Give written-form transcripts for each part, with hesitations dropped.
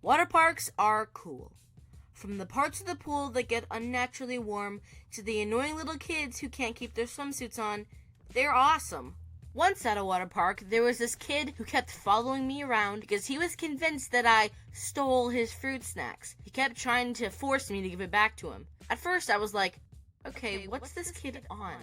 Water parks are cool. From the parts of the pool that get unnaturally warm to the annoying little kids who can't keep their swimsuits on, they're awesome. Once at a water park, there was this kid who kept following me around because he was convinced that I stole his fruit snacks. He kept trying to force me to give it back to him. At first, I was like, okay, what's this kid on?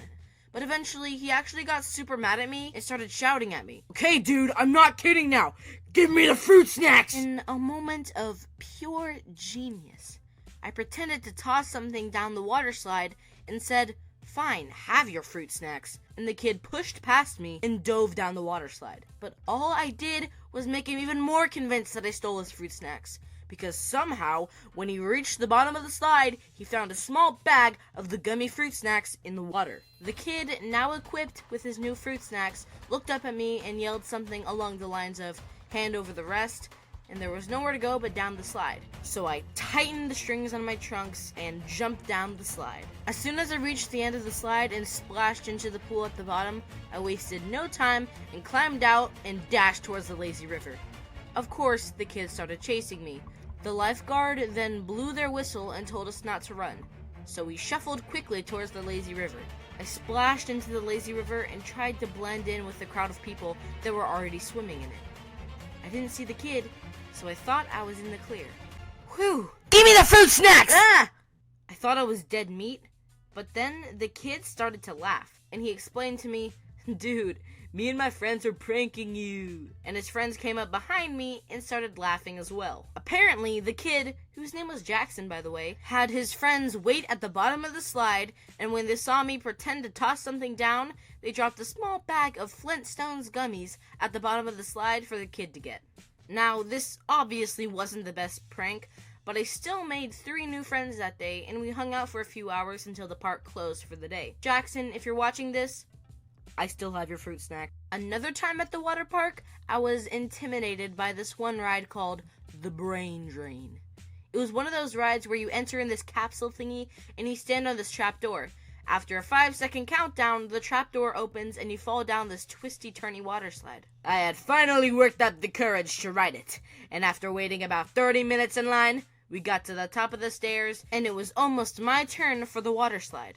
But eventually, he actually got super mad at me and started shouting at me. Okay, dude, I'm not kidding now. Give me the fruit snacks! In a moment of pure genius, I pretended to toss something down the water slide and said, fine, have your fruit snacks. And the kid pushed past me and dove down the water slide. But all I did was make him even more convinced that I stole his fruit snacks. Because somehow, when he reached the bottom of the slide, he found a small bag of the gummy fruit snacks in the water. The kid, now equipped with his new fruit snacks, looked up at me and yelled something along the lines of, hand over the rest, and there was nowhere to go but down the slide. So I tightened the strings on my trunks and jumped down the slide. As soon as I reached the end of the slide and splashed into the pool at the bottom, I wasted no time and climbed out and dashed towards the lazy river. Of course, the kids started chasing me. The lifeguard then blew their whistle and told us not to run, so we shuffled quickly towards the lazy river. I splashed into the lazy river and tried to blend in with the crowd of people that were already swimming in it. I didn't see the kid, so I thought I was in the clear. Whew! Give me the fruit snacks! Ah! I thought I was dead meat, but then the kid started to laugh, and he explained to me, dude, me and my friends are pranking you. And his friends came up behind me and started laughing as well. Apparently, the kid, whose name was Jackson by the way, had his friends wait at the bottom of the slide, and when they saw me pretend to toss something down, they dropped a small bag of Flintstones gummies at the bottom of the slide for the kid to get. Now, this obviously wasn't the best prank, but I still made 3 new friends that day, and we hung out for a few hours until the park closed for the day. Jackson, if you're watching this, I still have your fruit snack. Another time at the water park, I was intimidated by this one ride called the Brain Drain. It was one of those rides where you enter in this capsule thingy and you stand on this trapdoor. After a 5-second countdown, the trapdoor opens and you fall down this twisty-turny water slide. I had finally worked up the courage to ride it, and after waiting about 30 minutes in line, we got to the top of the stairs and it was almost my turn for the water slide.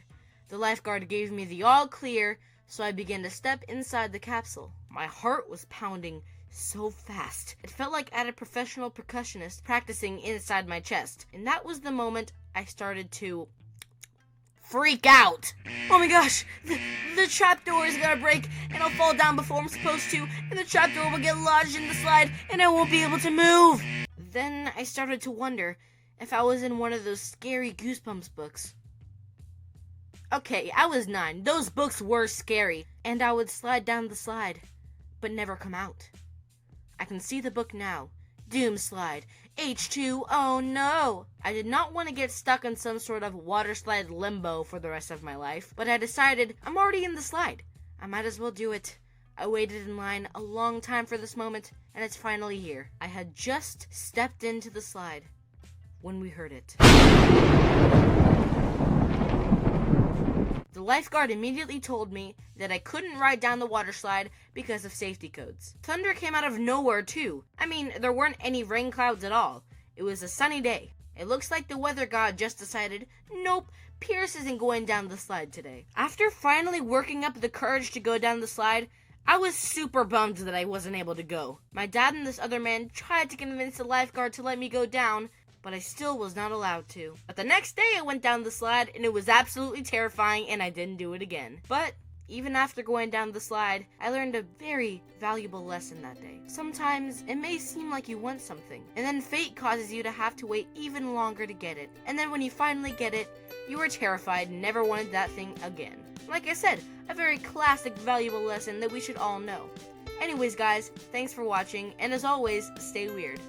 The lifeguard gave me the all clear, so I began to step inside the capsule. My heart was pounding so fast. It felt like I had a professional percussionist practicing inside my chest. And that was the moment I started to freak out. Oh my gosh, the trapdoor is gonna break and I'll fall down before I'm supposed to, and the trapdoor will get lodged in the slide and I won't be able to move. Then I started to wonder if I was in one of those scary Goosebumps books. Okay, I was 9. Those books were scary. And I would slide down the slide, but never come out. I can see the book now. Doom slide. H2, oh no! I did not want to get stuck in some sort of water slide limbo for the rest of my life, but I decided I'm already in the slide. I might as well do it. I waited in line a long time for this moment, and it's finally here. I had just stepped into the slide when we heard it. The lifeguard immediately told me that I couldn't ride down the water slide because of safety codes. Thunder came out of nowhere too. I mean, there weren't any rain clouds at all. It was a sunny day. It looks like the weather god just decided, nope, Pierce isn't going down the slide today. After finally working up the courage to go down the slide, I was super bummed that I wasn't able to go. My dad and this other man tried to convince the lifeguard to let me go down, but I still was not allowed to. But the next day I went down the slide and it was absolutely terrifying and I didn't do it again. But even after going down the slide, I learned a very valuable lesson that day. Sometimes it may seem like you want something, and then fate causes you to have to wait even longer to get it. And then when you finally get it, you are terrified and never wanted that thing again. Like I said, a very classic valuable lesson that we should all know. Anyways guys, thanks for watching, and as always, stay weird.